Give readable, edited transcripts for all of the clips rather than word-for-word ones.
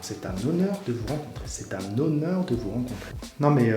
C'est un honneur de vous rencontrer. C'est un honneur de vous rencontrer. Non mais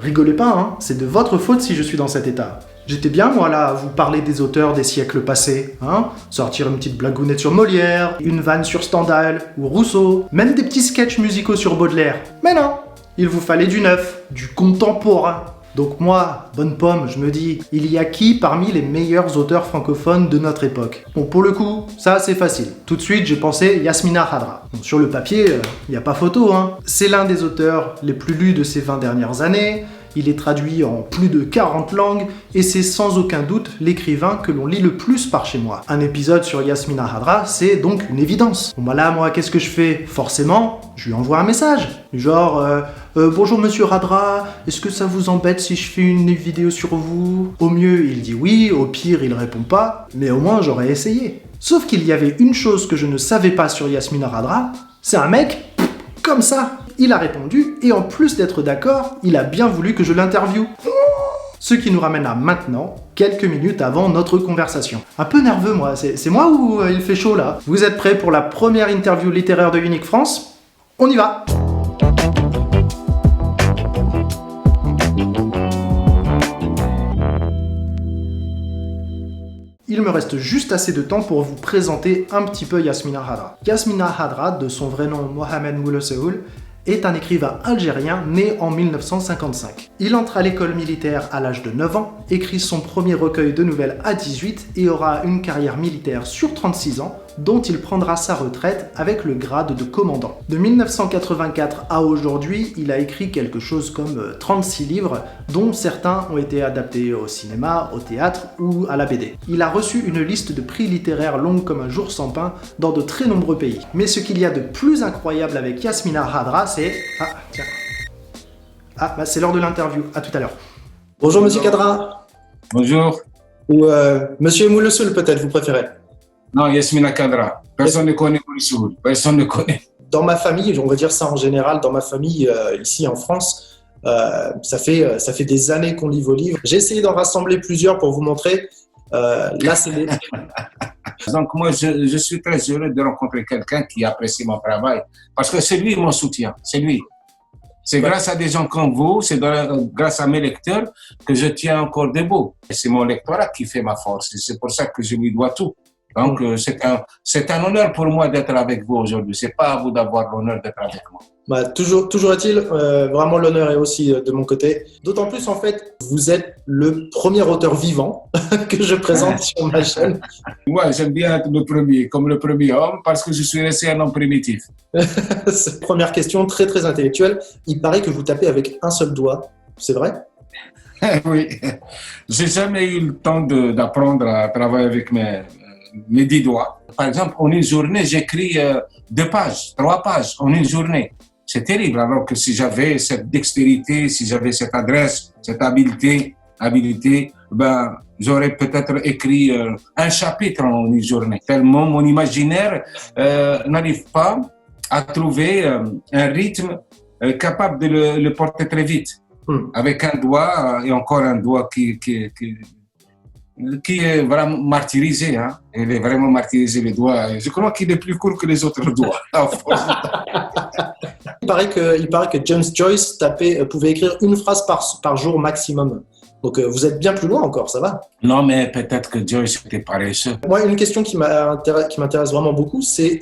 rigolez pas, hein. C'est de votre faute si je suis dans cet état. J'étais bien, moi, là, à vous parler des auteurs des siècles passés, hein. Sortir une petite blagounette sur Molière, une vanne sur Stendhal ou Rousseau, même des petits sketchs musicaux sur Baudelaire. Mais non, il vous fallait du neuf, du contemporain. Donc moi, bonne pomme, je me dis, il y a qui parmi les meilleurs auteurs francophones de notre époque? Bon, pour le coup, ça c'est facile. Tout de suite, j'ai pensé Yasmina Khadra. Bon, sur le papier, il n'y a pas photo, hein. C'est l'un des auteurs les plus lus de ces 20 dernières années. Il est traduit en plus de 40 langues et c'est sans aucun doute l'écrivain que l'on lit le plus par chez moi. Un épisode sur Yasmina Khadra, c'est donc une évidence. Bon bah là, moi, qu'est-ce que je fais? Forcément, je lui envoie un message. Genre, bonjour monsieur Khadra, est-ce que ça vous embête si je fais une vidéo sur vous? Au mieux, il dit oui, au pire, il répond pas, mais au moins, j'aurais essayé. Sauf qu'il y avait une chose que je ne savais pas sur Yasmina Khadra, c'est un mec comme ça. Il a répondu, et en plus d'être d'accord, il a bien voulu que je l'interviewe. Ce qui nous ramène à maintenant, quelques minutes avant notre conversation. Un peu nerveux, moi. C'est moi ou il fait chaud, là? Vous êtes prêts pour la première interview littéraire de Unique France? On y va! Il me reste juste assez de temps pour vous présenter un petit peu Yasmina Khadra. Yasmina Khadra, de son vrai nom Mohamed Moulosseoul, est un écrivain algérien né en 1955. Il entre à l'école militaire à l'âge de 9 ans, écrit son premier recueil de nouvelles à 18 et aura une carrière militaire sur 36 ans, dont il prendra sa retraite avec le grade de commandant. De 1984 à aujourd'hui, il a écrit quelque chose comme 36 livres, dont certains ont été adaptés au cinéma, au théâtre ou à la BD. Il a reçu une liste de prix littéraires longue comme un jour sans pain dans de très nombreux pays. Mais ce qu'il y a de plus incroyable avec Yasmina Khadra, c'est... Ah, tiens. Ah, bah c'est l'heure de l'interview. À tout à l'heure. Bonjour monsieur Khadra. Bonjour. Ou monsieur Moulosseoul peut-être, vous préférez? Non, Yasmina Khadra. Personne ne connaît Moulosseoul. Personne ne connaît. Dans ma famille, on va dire ça en général, dans ma famille ici en France, ça fait des années qu'on lit vos livres. J'ai essayé d'en rassembler plusieurs pour vous montrer. Là, c'est les... Donc moi, je suis très heureux de rencontrer quelqu'un qui apprécie mon travail parce que c'est lui mon soutien. C'est lui. C'est grâce à des gens comme vous, c'est grâce à mes lecteurs que je tiens encore debout. Et c'est mon lectorat qui fait ma force. Et c'est pour ça que je lui dois tout. Donc, c'est un honneur pour moi d'être avec vous aujourd'hui. C'est pas à vous d'avoir l'honneur d'être avec moi. Bah, toujours est-il, vraiment l'honneur est aussi de mon côté. D'autant plus, en fait, vous êtes le premier auteur vivant que je présente sur ma chaîne. Moi, j'aime bien être le premier, comme le premier homme, parce que je suis resté un homme primitif. Première question, très très intellectuelle. Il paraît que vous tapez avec un seul doigt. C'est vrai? Oui. J'ai jamais eu le temps d'apprendre à travailler avec mes 10 doigts. Par exemple, en une journée, j'écris 2 pages, 3 pages en une journée. C'est terrible. Alors que si j'avais cette dextérité, si j'avais cette adresse, cette habileté, ben, j'aurais peut-être écrit un chapitre en une journée. Tellement mon imaginaire n'arrive pas à trouver un rythme capable de le porter très vite. Avec un doigt et encore un doigt qui est vraiment martyrisé, hein. Il est vraiment martyrisé, le doigt. Je crois qu'il est plus court que les autres doigts. Il paraît que James Joyce pouvait écrire une phrase par jour maximum. Donc vous êtes bien plus loin encore, ça va? Non, mais peut-être que Joyce était paresseux. Moi, une question qui m'intéresse vraiment beaucoup, c'est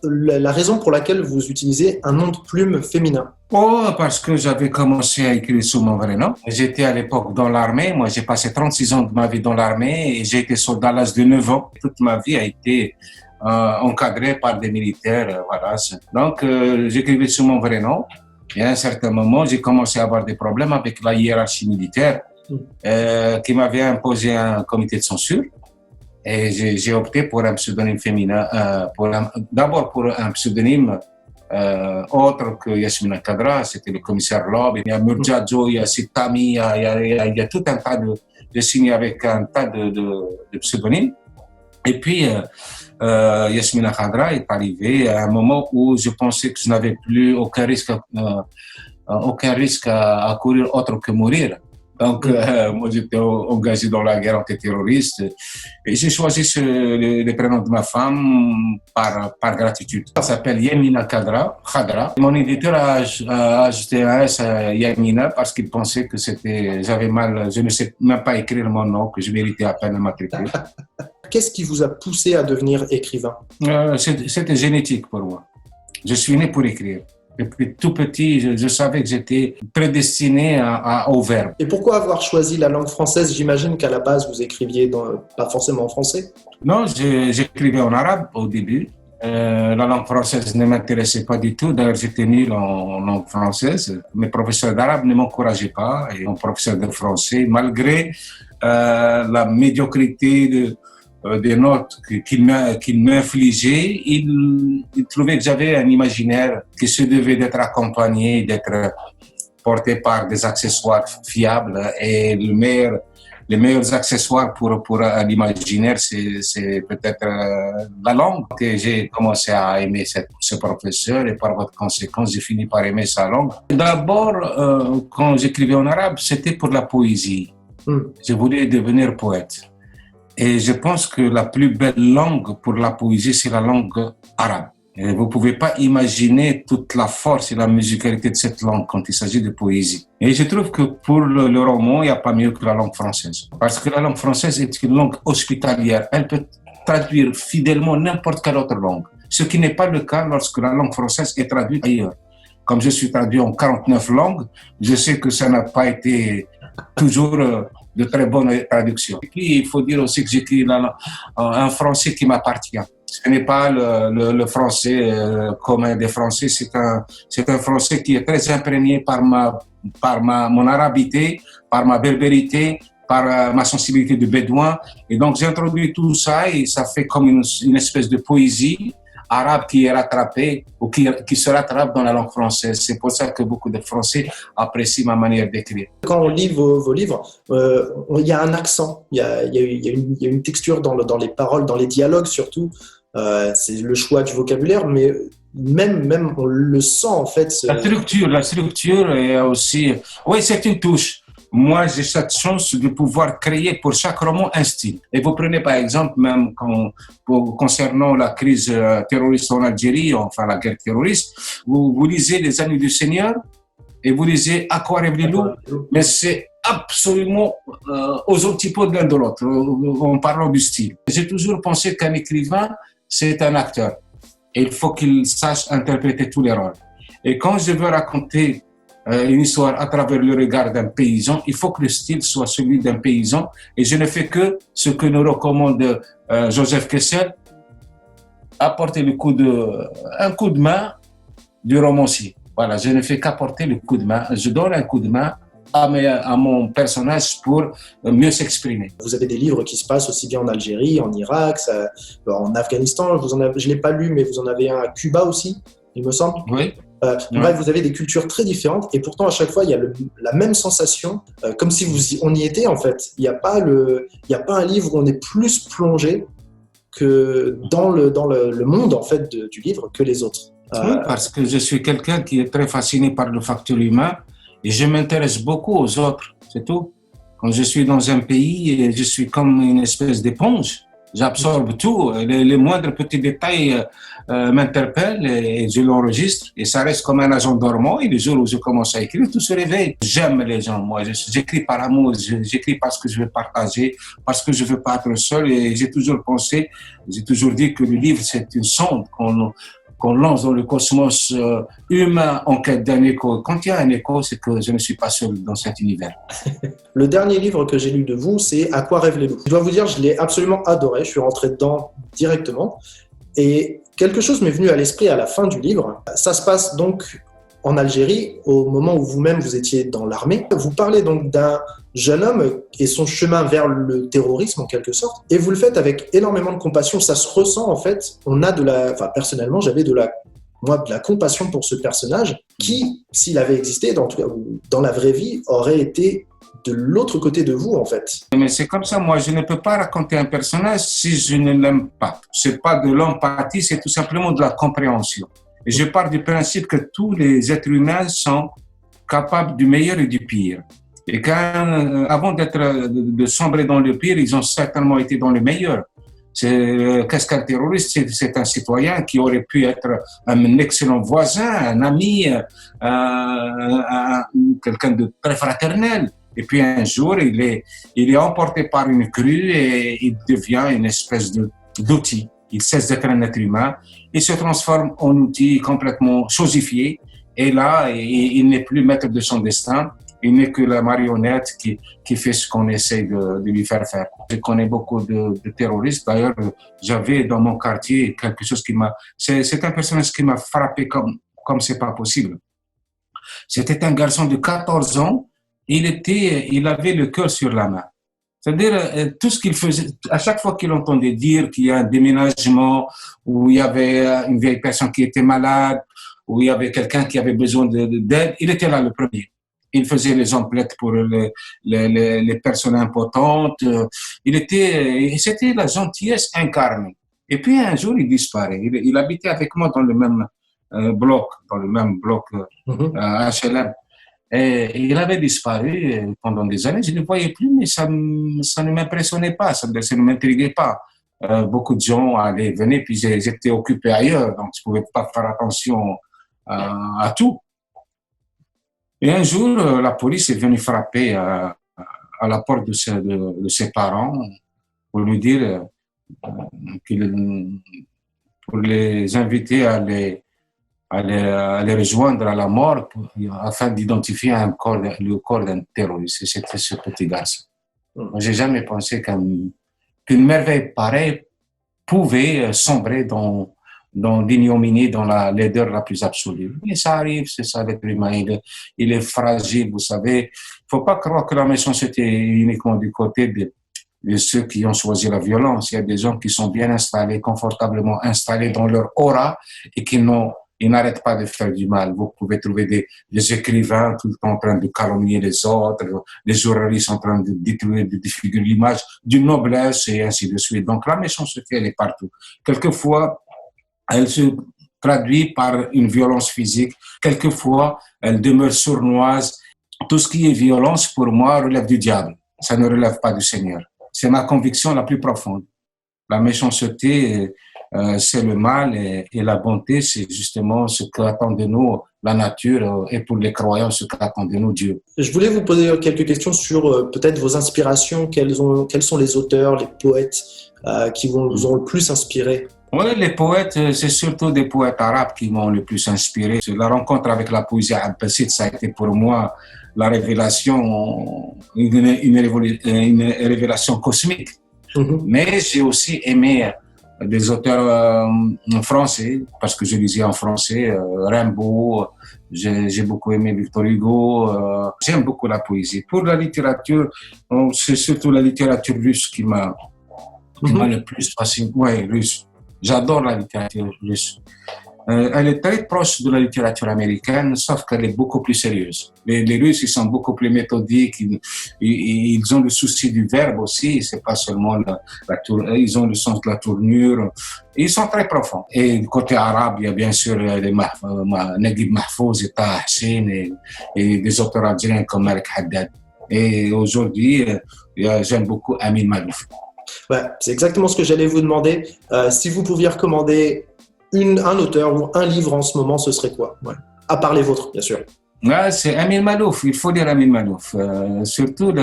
la raison pour laquelle vous utilisez un nom de plume féminin. Oh, parce que j'avais commencé à écrire sous mon vrai nom. J'étais à l'époque dans l'armée. Moi, j'ai passé 36 ans de ma vie dans l'armée et j'ai été soldat à l'âge de 9 ans. Toute ma vie a été encadrée par des militaires. Voilà. Donc, j'écrivais sous mon vrai nom. Et à un certain moment, j'ai commencé à avoir des problèmes avec la hiérarchie militaire qui m'avait imposé un comité de censure. Et j'ai opté pour un pseudonyme féminin, d'abord pour un pseudonyme autre que Yasmina Khadra, c'était le commissaire Lob, il y a Murjadjo, il y a Sitami, il y a tout un tas de signes avec un tas de pseudonymes. Et puis, Yasmina Khadra est arrivée à un moment où je pensais que je n'avais plus aucun risque à courir autre que mourir. Donc, moi, j'étais engagé dans la guerre antiterroriste et j'ai choisi le prénom de ma femme par gratitude. Ça s'appelle Yamina Khadra. Mon éditeur a ajouté un S à Yamina parce qu'il pensait que j'avais mal, je ne sais même pas écrire mon nom, que je méritais à peine un matricule. Qu'est-ce qui vous a poussé à devenir écrivain? C'était génétique pour moi. Je suis né pour écrire. Depuis tout petit, je savais que j'étais prédestiné au verbe. Et pourquoi avoir choisi la langue française? J'imagine qu'à la base, vous écriviez pas forcément en français. Non, j'écrivais en arabe au début. La langue française ne m'intéressait pas du tout. D'ailleurs, j'étais nul en langue française. Mes professeurs d'arabe ne m'encourageaient pas. Et mon professeur de français, malgré la médiocrité des notes qu'il m'infligeait, il trouvait que j'avais un imaginaire qui se devait d'être accompagné, d'être porté par des accessoires fiables. Et les meilleurs accessoires pour l'imaginaire, c'est peut-être la langue. Et j'ai commencé à aimer ce professeur et par votre conséquence, j'ai fini par aimer sa langue. D'abord, quand j'écrivais en arabe, c'était pour la poésie. Je voulais devenir poète. Et je pense que la plus belle langue pour la poésie, c'est la langue arabe. Et vous pouvez pas imaginer toute la force et la musicalité de cette langue quand il s'agit de poésie. Et je trouve que pour le roman, il n'y a pas mieux que la langue française. Parce que la langue française est une langue hospitalière. Elle peut traduire fidèlement n'importe quelle autre langue. Ce qui n'est pas le cas lorsque la langue française est traduite ailleurs. Comme je suis traduit en 49 langues, je sais que ça n'a pas été toujours de très bonnes traductions. Et puis, il faut dire aussi que j'écris un français qui m'appartient. Ce n'est pas le français commun des Français, c'est un français qui est très imprégné par mon arabité, par ma berbérité, par ma sensibilité de bédouin. Et donc, j'ai introduit tout ça et ça fait comme une espèce de poésie arabe qui est rattrapée ou qui se rattrape dans la langue française. C'est pour ça que beaucoup de Français apprécient ma manière d'écrire. Quand on lit vos livres, il y a un accent, il y a une texture dans les paroles, dans les dialogues surtout. C'est le choix du vocabulaire, mais même on le sent en fait. La structure est aussi... Oui, c'est une touche. Moi, j'ai cette chance de pouvoir créer pour chaque roman un style. Et vous prenez par exemple, même concernant la crise terroriste en Algérie, enfin la guerre terroriste, vous lisez Les Années du Seigneur et vous lisez À quoi rêvent les loups, mais c'est absolument aux antipodes l'un de l'autre, en parlant du style. J'ai toujours pensé qu'un écrivain, c'est un acteur. Et il faut qu'il sache interpréter tous les rôles. Et quand je veux raconter une histoire à travers le regard d'un paysan, il faut que le style soit celui d'un paysan. Et je ne fais que ce que nous recommande Joseph Kessel, apporter un coup de main du romancier. Voilà, je ne fais qu'apporter le coup de main. Je donne un coup de main à mon personnage pour mieux s'exprimer. Vous avez des livres qui se passent aussi bien en Algérie, en Irak, en Afghanistan. Je ne l'ai pas lu, mais vous en avez un à Cuba aussi, il me semble. Oui. Bref, vous avez des cultures très différentes et pourtant à chaque fois il y a la même sensation, comme si on y était en fait. Il n'y a pas un livre où on est plus plongé que dans le monde en fait du livre que les autres. Oui, parce que je suis quelqu'un qui est très fasciné par le facteur humain et je m'intéresse beaucoup aux autres, c'est tout. Quand je suis dans un pays, je suis comme une espèce d'éponge. J'absorbe tout, les moindres petits détails m'interpellent et je l'enregistre et ça reste comme un agent dormant et le jour où je commence à écrire, tout se réveille. J'aime les gens, moi, j'écris par amour, j'écris parce que je veux partager, parce que je veux pas être seul et j'ai toujours dit que le livre c'est une sonde qu'on lance dans le cosmos humain en quête d'un écho. Quand il y a un écho, c'est que je ne suis pas seul dans cet univers. Le dernier livre que j'ai lu de vous, c'est À quoi rêvent les loups. Je dois vous dire, je l'ai absolument adoré. Je suis rentré dedans directement. Et quelque chose m'est venu à l'esprit à la fin du livre. Ça se passe donc en Algérie, au moment où vous-même vous étiez dans l'armée. Vous parlez donc d'un jeune homme et son chemin vers le terrorisme en quelque sorte. Et vous le faites avec énormément de compassion. Ça se ressent en fait. Personnellement, j'avais de la compassion pour ce personnage qui, s'il avait existé, dans la vraie vie, aurait été de l'autre côté de vous en fait. Mais c'est comme ça, moi je ne peux pas raconter un personnage si je ne l'aime pas. C'est pas de l'empathie, c'est tout simplement de la compréhension. Et je pars du principe que tous les êtres humains sont capables du meilleur et du pire. Et avant de sombrer dans le pire, ils ont certainement été dans le meilleur. Qu'est-ce qu'un terroriste? C'est un citoyen qui aurait pu être un excellent voisin, un ami, quelqu'un de très fraternel. Et puis un jour, il est emporté par une crue et il devient une espèce d'outil. Il cesse d'être un être humain, il se transforme en outil complètement chosifié. Et là, il n'est plus maître de son destin. Il n'est que la marionnette qui fait ce qu'on essaie de lui faire faire. Je connais beaucoup de terroristes. D'ailleurs, j'avais dans mon quartier quelque chose c'est un personnage qui m'a frappé comme c'est pas possible. C'était un garçon de 14 ans. Il avait le cœur sur la main. C'est-à-dire, tout ce qu'il faisait, à chaque fois qu'il entendait dire qu'il y a un déménagement, où il y avait une vieille personne qui était malade, où il y avait quelqu'un qui avait besoin d'aide, il était là le premier. Il faisait les emplettes pour les personnes impotentes. C'était la gentillesse incarnée. Et puis un jour, il disparaît. Il habitait avec moi dans le même bloc HLM. Et il avait disparu pendant des années. Je ne le voyais plus, mais ça ne m'impressionnait pas, ça ne m'intriguait pas. Beaucoup de gens venaient, puis j'étais occupé ailleurs, donc je ne pouvais pas faire attention à tout. Et un jour, la police est venue frapper à la porte de ses parents pour lui dire, pour les inviter à les rejoindre à la mort afin d'identifier le corps d'un terroriste. Et c'était ce petit garçon. Moi, j'ai jamais pensé qu'une merveille pareille pouvait sombrer dans l'ignominie, dans la laideur la plus absolue. Mais ça arrive, c'est ça l'être humain. Il est fragile, vous savez. Faut pas croire que la méchanceté est uniquement du côté de ceux qui ont choisi la violence. Il y a des gens qui sont bien installés, confortablement installés dans leur aura et ils n'arrêtent pas de faire du mal. Vous pouvez trouver des écrivains tout le temps en train de calomnier les autres, des journalistes en train de détruire, de défigurer l'image d'une noblesse et ainsi de suite. Donc la méchanceté, elle est partout. Quelquefois, elle se traduit par une violence physique. Quelquefois, elle demeure sournoise. Tout ce qui est violence, pour moi, relève du diable. Ça ne relève pas du Seigneur. C'est ma conviction la plus profonde. La méchanceté, c'est le mal et la bonté, c'est justement ce qu'attend de nous la nature et pour les croyants, ce qu'attend de nous Dieu. Je voulais vous poser quelques questions sur peut-être vos inspirations. Quels sont les auteurs, les poètes qui vous ont le plus inspiré? Oui, les poètes, c'est surtout des poètes arabes qui m'ont le plus inspiré. La rencontre avec la poésie abbasside, ça a été pour moi la révélation, une révélation cosmique. Mais j'ai aussi aimé des auteurs français, parce que je lisais en français, Rimbaud, j'ai beaucoup aimé Victor Hugo, j'aime beaucoup la poésie. Pour la littérature, c'est surtout la littérature russe qui m'a le plus fasciné. Oui, russe. J'adore la littérature russe. Elle est très proche de la littérature américaine, sauf qu'elle est beaucoup plus sérieuse. Les Russes, ils sont beaucoup plus méthodiques, ils ont le souci du verbe aussi, c'est pas seulement ils ont le sens de la tournure, ils sont très profonds. Et du côté arabe, il y a bien sûr les Naguib Mahfouz et Taha Hussein et des auteurs algériens comme Malik Haddad. Et aujourd'hui, j'aime beaucoup Amin Maalouf. Ouais, c'est exactement ce que j'allais vous demander. Si vous pouviez recommander un auteur ou un livre en ce moment, ce serait quoi? Ouais. À part les vôtres, bien sûr. Ouais, c'est Amin Maalouf. Il faut lire Amin Maalouf. Surtout,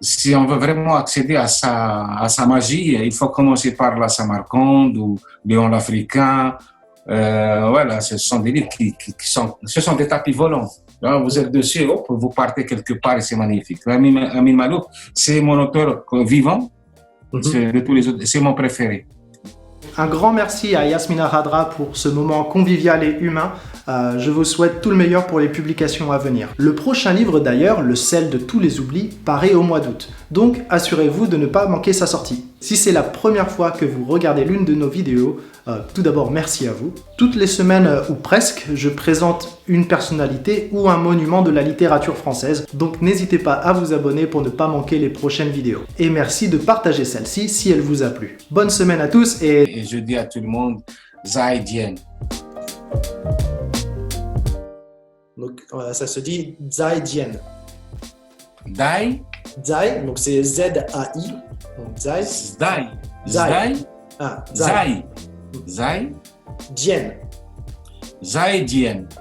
si on veut vraiment accéder à sa magie, il faut commencer par la Samarcande ou Léon l'Africain. Voilà, ce sont des livres ce sont des tapis volants. Vous êtes dessus, hop, vous partez quelque part et c'est magnifique. Amin Maalouf, c'est mon auteur vivant. De tous les autres, c'est mon préféré. Un grand merci à Yasmina Khadra pour ce moment convivial et humain. Je vous souhaite tout le meilleur pour les publications à venir. Le prochain livre d'ailleurs, Le sel de tous les oublis, paraît au mois d'août. Donc assurez-vous de ne pas manquer sa sortie. Si c'est la première fois que vous regardez l'une de nos vidéos, tout d'abord merci à vous. Toutes les semaines ou presque, je présente une personnalité ou un monument de la littérature française. Donc n'hésitez pas à vous abonner pour ne pas manquer les prochaines vidéos. Et merci de partager celle-ci si elle vous a plu. Bonne semaine à tous et je dis à tout le monde, Zaïdien. Donc ça se dit Zaïdien. Dai, Zai, donc c'est Z-A-I. Donc Zai. Zdai, Zai. Zdai, Ah, Zai. Zai, Zai, Dien. Zai Dien.